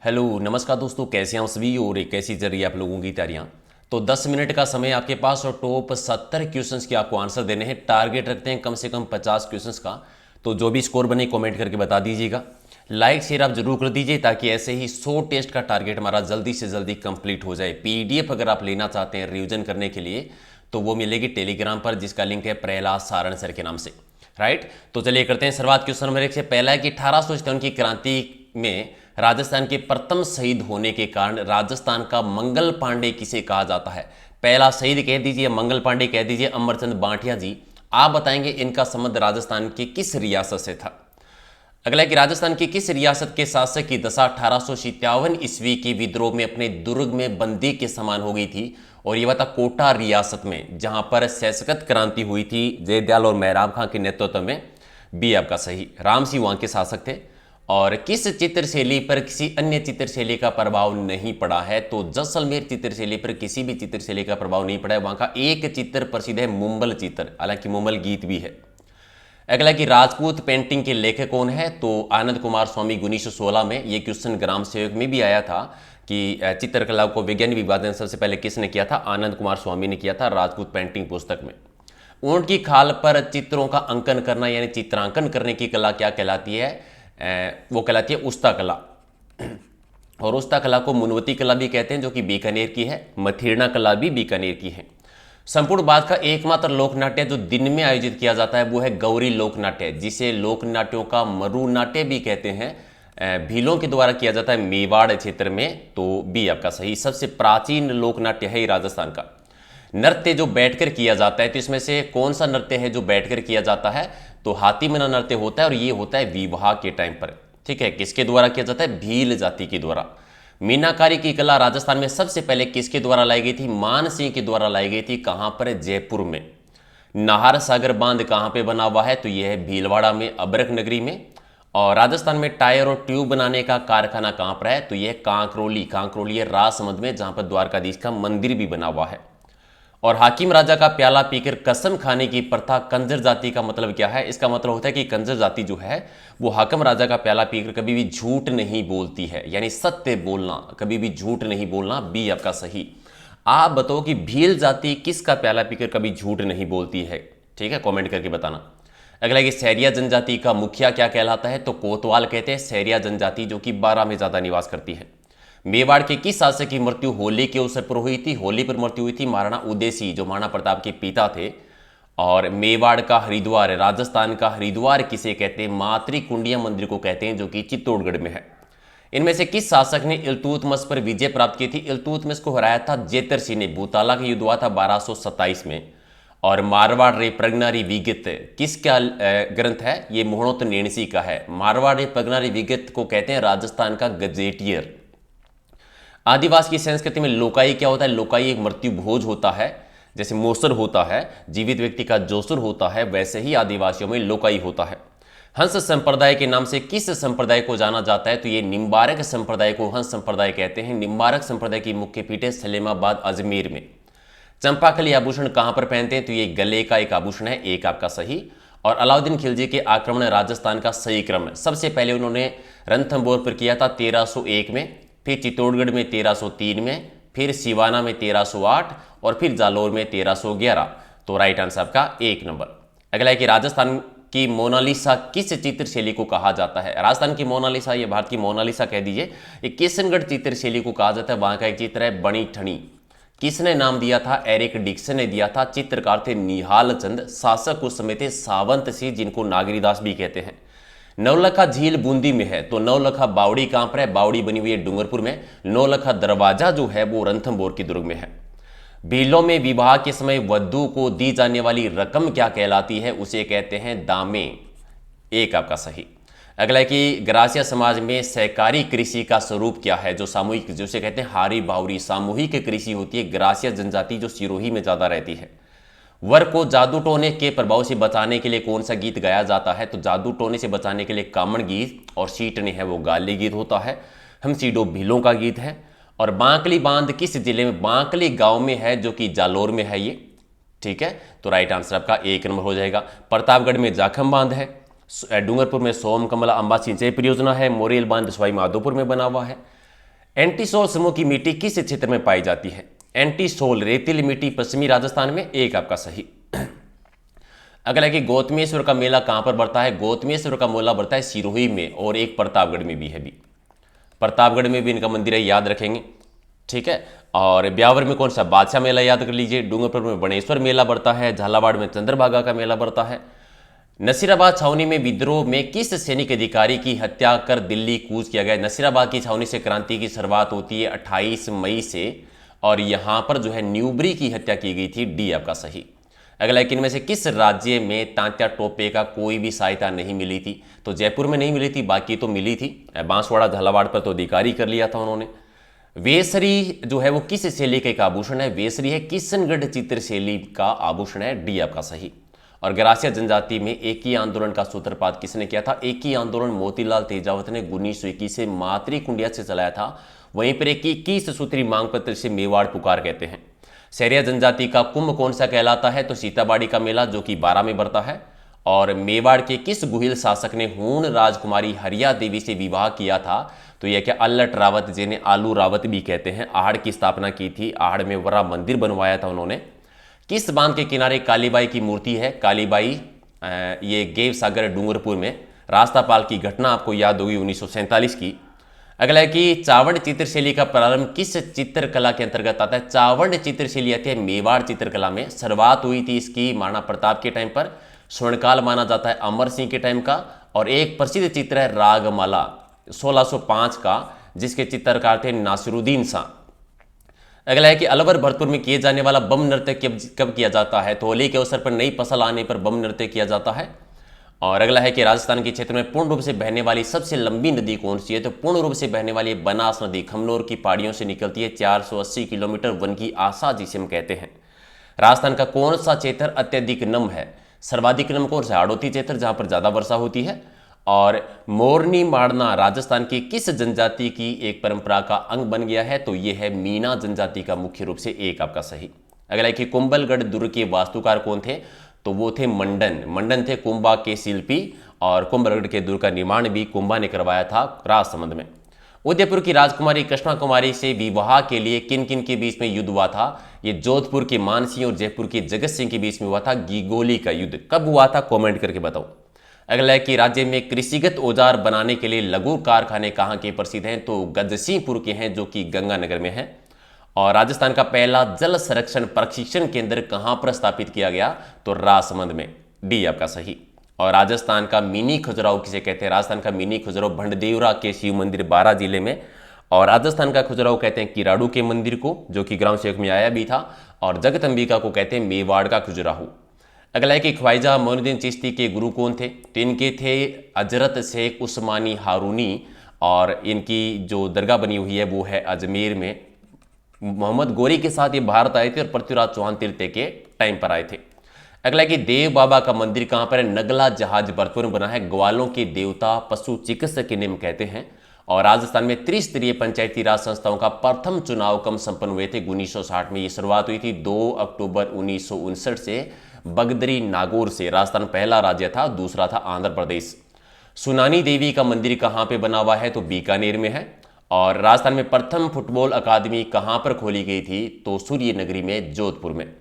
Hello नमस्कार दोस्तों, कैसे हैं आप सभी और कैसी चल रही है आप लोगों की तैयारियां। तो 10 मिनट का समय आपके पास और टॉप 70 क्वेश्चंस के आपको आंसर देने हैं। टारगेट रखते हैं कम से कम 50 क्वेश्चंस का। तो जो भी स्कोर बने कमेंट करके बता दीजिएगा। लाइक शेयर आप जरूर कर दीजिए ताकि ऐसे ही 100 टेस्ट का टारगेट हमारा जल्दी से जल्दी कंप्लीट हो जाए। पीडीएफ अगर आप लेना चाहते हैं रिविजन करने के लिए तो वो मिलेगी टेलीग्राम पर, जिसका लिंक है प्रहलाद सारण सर के नाम से। राइट, तो चलिए करते हैं शुरुआत। क्वेश्चन नंबर 1 से। पहला है कि 1857 की क्रांति में राजस्थान के प्रथम शहीद होने के कारण राजस्थान का मंगल पांडे किसे कहा जाता है। पहला शहीद कह दीजिए, मंगल पांडे कह दीजिए, अमरचंद बांटिया जी। आप बताएंगे इनका संबंध राजस्थान की किस रियासत से था। अगला है कि राजस्थान की किस रियासत के शासक की दशा 1857 ईस्वी के विद्रोह में अपने दुर्ग में बंदी के समान हो गई थी। और यह था कोटा रियासत में, जहां पर सशक्त क्रांति हुई थी जयदयाल और मेहराब खां के नेतृत्व में। बी आपका सही, राम सिंह वहां के शासक थे। और किस चित्रशैली पर किसी अन्य चित्रशैली का प्रभाव नहीं पड़ा है। तो जैसलमेर चित्रशैली पर किसी भी चित्रशैली का प्रभाव नहीं पड़ा है। वहां का एक चित्र प्रसिद्ध है, मुंबल चित्र, हालांकि मुंबल गीत भी है। अगला कि राजपूत पेंटिंग के लेखक कौन है। तो आनंद कुमार स्वामी 1916 में। ये क्वेश्चन ग्राम सेवक में भी आया था कि चित्रकला को विज्ञान विभाजन सबसे पहले किसने किया था। आनंद कुमार स्वामी ने किया था राजपूत पेंटिंग पुस्तक में। ऊंट की खाल पर चित्रों का अंकन करना यानी चित्रांकन करने की कला क्या कहलाती है। वो कहलाती है उस्ता कला। और उस्ता कला को मुनवती कला भी कहते हैं, जो कि बीकानेर की है। मथीरना कला भी बीकानेर की है। संपूर्ण बात का एकमात्र लोक नाट्य जो दिन में आयोजित किया जाता है वो है गौरी लोक नाट्य, जिसे लोक नाट्यों का मरु नाट्य भी कहते हैं। भीलों के द्वारा किया जाता है मेवाड़ क्षेत्र में। तो बी आपका सही, सबसे प्राचीन लोक नाट्य है राजस्थान का। नृत्य जो बैठकर किया जाता है, तो इसमें से कौन सा नृत्य है जो बैठकर किया जाता है। तो हाथी मना नृत्य होता है और ये होता है विवाह के टाइम पर। ठीक है, किसके द्वारा किया जाता है, भील जाति के द्वारा। मीनाकारी की कला राजस्थान में सबसे पहले किसके द्वारा लाई गई थी, मान सिंह के द्वारा लाई गई थी। कहां पर, जयपुर में। नाहर सागर बांध कहां पे बना हुआ है, तो यह है भीलवाड़ा में, अबरक नगरी में। और राजस्थान में टायर और ट्यूब बनाने का कारखाना कहां पर है, तो यह कांकरोली, कांकरोली है राजसमंद में, जहां पर द्वारकाधीश का मंदिर भी बना हुआ है। और हाकिम राजा का प्याला पीकर कसम खाने की प्रथा कंजर जाति का मतलब क्या है। इसका मतलब होता है कि कंजर जाति जो है वो हाकिम राजा का प्याला पीकर कभी भी झूठ नहीं बोलती है, यानी सत्य बोलना, कभी भी झूठ नहीं बोलना। बी आपका सही। आप बताओ कि भील जाति किसका प्याला पीकर कभी झूठ नहीं बोलती है। ठीक है, कमेंट करके बताना। अगला कि सैरिया जनजाति का मुखिया क्या कहलाता है। तो कोतवाल कहते हैं सैरिया जनजाति, जो कि 12 में ज्यादा निवास करती है। मेवाड़ के किस शासक की मृत्यु होली के अवसर पर हुई थी। होली पर मृत्यु हुई थी महाराणा उदयसी, जो महाराणा प्रताप के पिता थे। और मेवाड़ का हरिद्वार, राजस्थान का हरिद्वार किसे कहते हैं, मातृकुंडिया मंदिर को कहते हैं, जो कि चित्तौड़गढ़ में है। इनमें से किस शासक ने इल्तुतमिश पर विजय प्राप्त की थी। इल्तुतमिश को हराया था जेतर सिंह ने। भूताला का युद्ध हुआ था 1227 में। और मारवाड़ रे प्रगनारी विगत किसका ग्रंथ है, ये मोहनोत नेणसी का है। मारवाड़ रे प्रगनारी विगत को कहते हैं राजस्थान का गजेटियर। आदिवासी की संस्कृति में लोकाई क्या होता है। लोकाई एक मृत्यु भोज होता है, जैसे मोसर होता है जीवित व्यक्ति का जोसुर होता है, वैसे ही आदिवासियों में लोकाई होता है। हंस संप्रदाय के नाम से किस संप्रदाय को जाना जाता है। तो ये निम्बारक संप्रदाय को हंस संप्रदाय कहते हैं। निम्बारक संप्रदाय की मुख्य पीठ है सलेमाबाद अजमेर में। चंपाकली आभूषण कहां पर पहनते हैं। तो ये गले का एक आभूषण है, एक आपका सही। और अलाउद्दीन खिलजी के आक्रमण राजस्थान का सही क्रम है। सबसे पहले उन्होंने रणथंभौर पर किया था 1301 में, फिर चित्तौड़गढ़ में 1303 में, फिर सिवाना में 1308 और फिर जालोर में 1311। तो राइट आंसर आपका 1 नंबर। अगला है कि राजस्थान की मोनालिसा किस चित्रशैली को कहा जाता है। राजस्थान की मोनालिसा, ये भारत की मोनालिसा कह दीजिए, ये किशनगढ़ चित्रशैली को कहा जाता है। वहां का एक चित्र है बणी ठणी। किसने नाम दिया था, एरिक डिक्सन ने दिया था। चित्रकार थे निहाल चंद। शासक उस समय थे सावंत सिंह, जिनको नागरीदास भी कहते हैं। नवलखा झील बूंदी में है। तो नवलखा बावड़ी कहां पर है, बावड़ी बनी हुई है डूंगरपुर में। नवलखा दरवाजा जो है वो रणथंभौर के दुर्ग में है। भीलों में विवाह के समय वधू को दी जाने वाली रकम क्या कहलाती है, उसे कहते हैं दामे। एक आपका सही। अगला है कि ग्रासिया समाज में सहकारी कृषि का स्वरूप क्या है। जो सामूहिक, जिसे कहते हैं हारी बावरी, सामूहिक कृषि होती है। ग्रासिया जनजाति जो सिरोही में ज्यादा रहती है। वर को जादू टोने के प्रभाव से बचाने के लिए कौन सा गीत गाया जाता है। तो जादू टोने से बचाने के लिए कामण गीत, और सीटने है वो गाली गीत होता है। हम सीडो भीलों का गीत है। और बांकली बांध किस जिले में, बांकली गांव में है, जो कि जालोर में है ये। ठीक है, तो राइट आंसर आपका 1 नंबर हो जाएगा। प्रतापगढ़ में जाखम बांध है। डूंगरपुर में सोम कमला अंबा सिंचाई परियोजना है। मोरेल बांध सवाई माधोपुर में बना हुआ है। एंटीसोल समूह की मिट्टी किस क्षेत्र में पाई जाती है? एंटीसोल रेतीली मिट्टी पश्चिमी राजस्थान में, एक आपका सही। अगला है कि गौतमेश्वर का मेला कहां पर बढ़ता है? गौतमेश्वर का मेला बढ़ता है सिरोही में, और एक प्रतापगढ़ में भी है। भी प्रतापगढ़ में भी इनका मंदिर है, याद रखेंगे, ठीक है। और ब्यावर में कौन सा? बादशाह मेला, याद कर लीजिए। डूंगरपुर में बनेश्वर मेला बढ़ता है। झालावाड़ में चंद्रभागा का मेला बढ़ता है। नसीराबाद छावनी में विद्रोह में किस सैनिक अधिकारी की हत्या कर दिल्ली कूच किया गया? नसीराबाद की छावनी से क्रांति की शुरुआत होती है 28 मई से, और यहां पर जो है न्यूबरी की हत्या की गई थी, डी आपका सही। अगला, इनमें से किस राज्य में तांत्या टोपे का कोई भी सहायता नहीं मिली थी? तो जयपुर में नहीं मिली थी, बाकी तो मिली थी। बांसवाड़ा झालावाड़ पर तो अधिकारी कर लिया था उन्होंने। वेसरी जो है वो किस शैली का एक आभूषण है? वेसरी है किशनगढ़ चित्र शैली का आभूषण है, डी आपका सही। और गरासिया जनजाति में एकी आंदोलन का सूत्रपात किसने किया था? एकी आंदोलन मोतीलाल तेजावत ने 1921 से मातरी कुंडिया से चलाया था। वहीं पर एक 21 सूत्री मांग पत्र से मेवाड़ पुकार कहते हैं। सहरिया जनजाति का कुंभ कौन सा कहलाता है? तो सीताबाड़ी का मेला, जो कि 12 में बढ़ता है। और मेवाड़ के किस गुहिल शासक ने हूण राजकुमारी हरिया देवी से विवाह किया था? तो यह क्या अल्लट रावत, जिन्हें आलू रावत भी कहते हैं, आहड़ की स्थापना की थी। आहड़ में बड़ा मंदिर बनवाया था उन्होंने। किस बांध के किनारे कालीबाई की मूर्ति है? कालीबाई ये गेव सागर डूंगरपुर में। रास्तापाल की घटना आपको याद होगी 1947 की। अगला है कि चावड़ चित्रशैली का प्रारंभ किस चित्रकला के अंतर्गत आता है? चावड़ चित्रशैली आती है मेवाड़ चित्रकला में। शुरुआत हुई थी इसकी महाराणा प्रताप के टाइम पर। स्वर्णकाल माना जाता है अमर सिंह के टाइम का। और एक प्रसिद्ध चित्र है रागमाला 1605 का, जिसके चित्रकार थे नासिरुद्दीन शाह। अगला है कि अलवर भरतपुर में किए जाने वाला बम नृत्य कब किया जाता है? तो होली के अवसर पर नई फसल आने पर बम नृत्य किया जाता है। और अगला है कि राजस्थान के क्षेत्र में पूर्ण रूप से बहने वाली सबसे लंबी नदी कौन सी है? तो पूर्ण रूप से बहने वाली बनास नदी खमनोर की पहाड़ियों से निकलती है, 480 किलोमीटर, वन की आशा जिसे हम कहते हैं। राजस्थान का कौन सा क्षेत्र अत्यधिक नम है? सर्वाधिक नम कौन सा? हाड़ौती क्षेत्र, जहां पर ज्यादा वर्षा होती है। और मोरनी मारना राजस्थान की किस जनजाति की एक परंपरा का अंग बन गया है? तो यह है मीना जनजाति का, मुख्य रूप से, एक आपका सही। अगला है कि कुंभलगढ़ दुर्ग के वास्तुकार कौन थे? तो वो थे मंडन। मंडन थे कुंभा के शिल्पी, और कुंभलगढ़ के दुर्ग का निर्माण भी कुंभा ने करवाया था राजसमंद में। उदयपुर की राजकुमारी कृष्णा कुमारी से विवाह के लिए किन किन के बीच में युद्ध हुआ था? ये जोधपुर के मानसिंह और जयपुर के जगत सिंह के बीच में हुआ था गिगोली का युद्ध। कब हुआ था? कमेंट करके बताओ। अगला है कि राज्य में कृषिगत औजार बनाने के लिए लघु कारखाने कहाँ के प्रसिद्ध हैं? तो गजसिंहपुर के हैं, जो कि गंगानगर में है। और राजस्थान का पहला जल संरक्षण प्रशिक्षण केंद्र कहां पर स्थापित किया गया? तो राजसमंद में, डी आपका सही। और राजस्थान का मिनी खजुराहो किसे कहते हैं? राजस्थान का मिनी खजुराहो भंडदेवरा के शिव मंदिर 12 जिले में। और राजस्थान का खजुराहो कहते हैं किराड़ू के मंदिर को, जो कि ग्राम सेवक में आया भी था। और जगदंबिका को कहते हैं मेवाड़ का खजुराहो। अगला है कि ख्वाजा मोइनुद्दीन चिश्ती के गुरु कौन थे? तो इनके थे हजरत शेख उस्मानी हारूनी। और इनकी जो दरगाह बनी हुई है वो है अजमेर में। मोहम्मद गोरी के साथ ये भारत आए थे और पृथ्वीराज चौहान तृतीय के टाइम पर आए थे। अगला कि देव बाबा का मंदिर कहां पर है? नगला जहाज भरतपुर में बना है। ग्वालों के देवता पशु चिकित्सक के नियम कहते हैं। और राजस्थान में त्रिस्तरीय पंचायती राज संस्थाओं का प्रथम चुनाव कब संपन्न हुए थे? 1960 में। ये शुरुआत हुई थी 2 अक्टूबर 1959 से बगदरी नागौर से। राजस्थान पहला राज्य था, दूसरा था आंध्र प्रदेश। सुनानी देवी का मंदिर कहां पे बना हुआ है? तो बीकानेर में है। और राजस्थान में प्रथम फुटबॉल अकादमी कहां पर खोली गई थी? तो सूर्य नगरी में, जोधपुर में।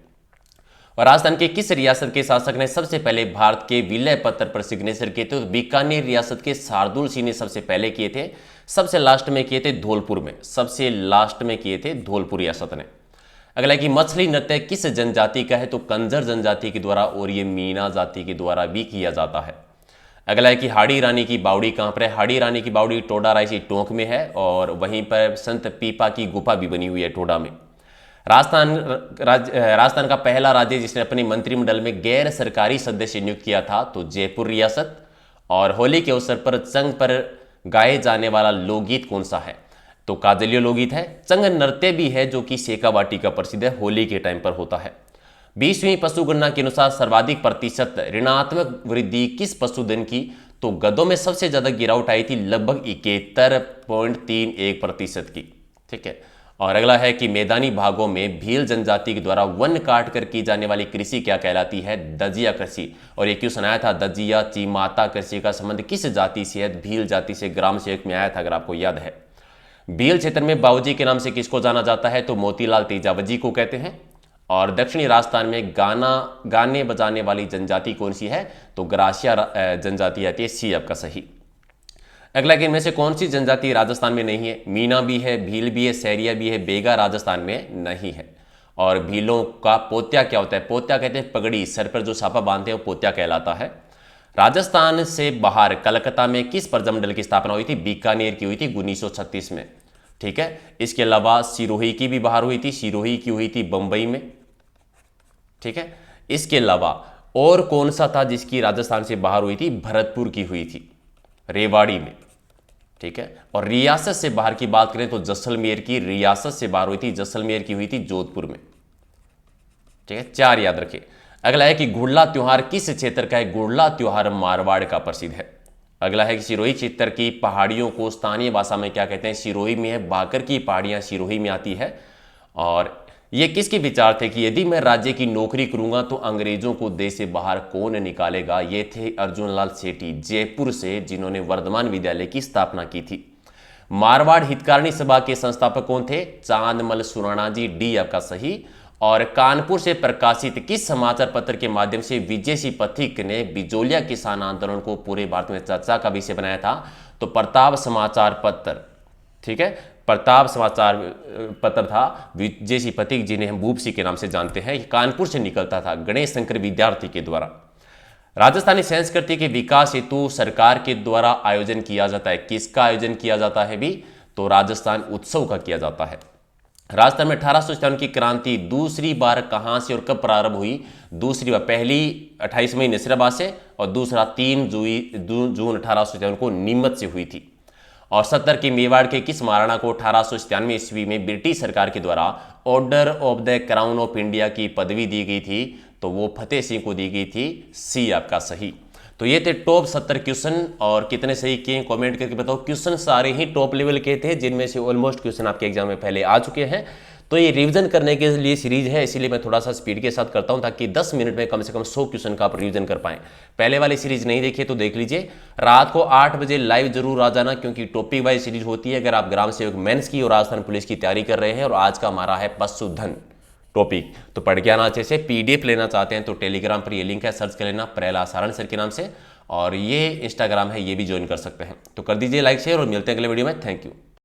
और राजस्थान के किस रियासत के शासक ने सबसे पहले भारत के विलय पत्र पर सिग्नेचर किए थे? तो बीकानेर रियासत के शार्दुल सिंह ने सबसे पहले किए थे। सबसे लास्ट में किए थे धौलपुर में, सबसे लास्ट में किए थे धौलपुर रियासत ने। अगला कि मछली नृत्य किस जनजाति का है? तो कंजर जनजाति के द्वारा, और ये मीना जाति के द्वारा भी किया जाता है। अगला है कि हाड़ी रानी की बावड़ी कहां पर है? हाड़ी रानी की बावड़ी टोडा रायसी टोंक में है। और वहीं पर संत पीपा की गुफा भी बनी हुई है टोडा में। राजस्थान का पहला राज्य जिसने अपने मंत्रिमंडल में गैर सरकारी सदस्य नियुक्त किया था, तो जयपुर रियासत। और होली के अवसर पर चंग पर गाए जाने वाला लोकगीत कौन सा है? तो काजलियो लोकगीत है। चंग नृत्य भी है, जो कि शेखावाटी का प्रसिद्ध है, होली के टाइम पर होता है। 20वीं पशुगणना के अनुसार सर्वाधिक प्रतिशत ऋणात्मक वृद्धि किस पशुधन की? तो गधों में सबसे ज्यादा गिरावट आई थी, लगभग 71.31% की। ठीक है। और अगला है कि मैदानी भागों में भील जनजाति के द्वारा वन काट कर की जाने वाली कृषि क्या कहलाती है? दजिया कृषि। और ये क्वेश्चन आया था, दजिया चीमाता कृषि का संबंध किस जाति से है? भील जाति से, ग्राम सेवक में आया था, अगर आपको याद है। भील क्षेत्र में बाबूजी के नाम से किसको जाना जाता है? तो मोतीलाल तेजावत को कहते हैं। और दक्षिणी राजस्थान में गाने बजाने वाली जनजाति कौन सी है? तो ग्रासिया जनजाति आती है। सी आपका सही। अगला कि इनमें से कौन सी जनजाति राजस्थान में नहीं है? मीना भी है, भील भी है, सैरिया भी है, बेगा राजस्थान में नहीं है। और भीलों का पोत्या क्या होता है? पोत्या कहते हैं पगड़ी, सर पर जो छापा बांधते हैं वो पोत्या कहलाता है। राजस्थान से बाहर कलकत्ता में किस प्रजामंडल की स्थापना हुई थी? बीकानेर की हुई थी 1936 में। ठीक है। इसके अलावा सिरोही की भी बाहर हुई थी, सिरोही की हुई थी बंबई में। ठीक है। इसके अलावा और कौन सा था जिसकी राजस्थान से बाहर हुई थी? भरतपुर की हुई थी, रेवाड़ी में। ठीक है। और रियासत से बाहर की बात करें तो जैसलमेर की रियासत से बाहर हुई थी, जैसलमेर की हुई थी जोधपुर में। ठीक है, 4 याद रखिए। अगला है कि गुड़ला त्योहार किस क्षेत्र का है? गुड़ला त्योहार मारवाड़ का प्रसिद्ध है। अगला है कि सिरोही क्षेत्र की पहाड़ियों को स्थानीय भाषा में क्या कहते हैं? सिरोही में है, बाकर की पहाड़ियां सिरोही में आती है। और ये किसके विचार थे कि यदि मैं राज्य की नौकरी करूंगा तो अंग्रेजों को देश से बाहर कौन निकालेगा? ये थे अर्जुन लाल सेठी जयपुर से, जिन्होंने वर्धमान विद्यालय की स्थापना की थी। मारवाड़ हितकारिणी सभा के संस्थापक कौन थे? चांदमल सुराणा जी, डी आपका सही। और कानपुर से प्रकाशित किस समाचार पत्र के माध्यम से विजय सिंह पथिक ने बिजोलिया किसान आंदोलन को पूरे भारत में चर्चा का विषय बनाया था? तो प्रताप समाचार पत्र। ठीक है, प्रताप समाचार पत्र था। विजय सिंह पथिक जिन्हें हम भूप सिंह के नाम से जानते हैं, कानपुर से निकलता था गणेश शंकर विद्यार्थी के द्वारा। राजस्थानी संस्कृति के विकास हेतु सरकार के द्वारा आयोजन किया जाता है। किसका आयोजन किया जाता है भी? तो राजस्थान उत्सव का किया जाता है। राजस्थान में 1857 की क्रांति दूसरी बार कहां से और कब प्रारंभ हुई? दूसरी बार पहली 28 मई नसीराबाद से और दूसरा 3 जून 1857 को नीमच से हुई थी। और 70 की मेवाड़ के किस महाराणा को 1897 ईस्वी में ब्रिटिश सरकार के द्वारा order of the crown of India की पदवी दी गई थी? तो वो फतेह सिंह को दी गई थी। सी आपका सही। तो ये थे टॉप 70 क्वेश्चन। और कितने सही किए कमेंट करके बताओ। क्वेश्चन सारे ही टॉप लेवल के थे, जिनमें से ऑलमोस्ट क्वेश्चन आपके एग्जाम में पहले आ चुके हैं। तो ये रिवीजन करने के लिए सीरीज है, इसीलिए मैं थोड़ा सा स्पीड के साथ करता हूं ताकि 10 मिनट में कम से कम 100 क्वेश्चन का आप रिवीजन कर पाएं। पहले वाली सीरीज नहीं देखिए तो देख लीजिए। रात को 8 बजे लाइव जरूर आ जाना, क्योंकि टॉपिक वाइज सीरीज होती है। अगर आप ग्राम सेवक मेंस की और राजस्थान पुलिस की तैयारी कर रहे हैं और आज का हमारा है पशुधन टॉपिक, तो पढ़ के आना अच्छे से। पीडीएफ लेना चाहते हैं तो टेलीग्राम पर ये लिंक है, सर्च कर लेना प्रहलाद सारण सर के नाम से। और ये इंस्टाग्राम है, ये भी ज्वाइन कर सकते हैं। तो कर दीजिए लाइक शेयर और मिलते हैं अगले वीडियो में। Thank you.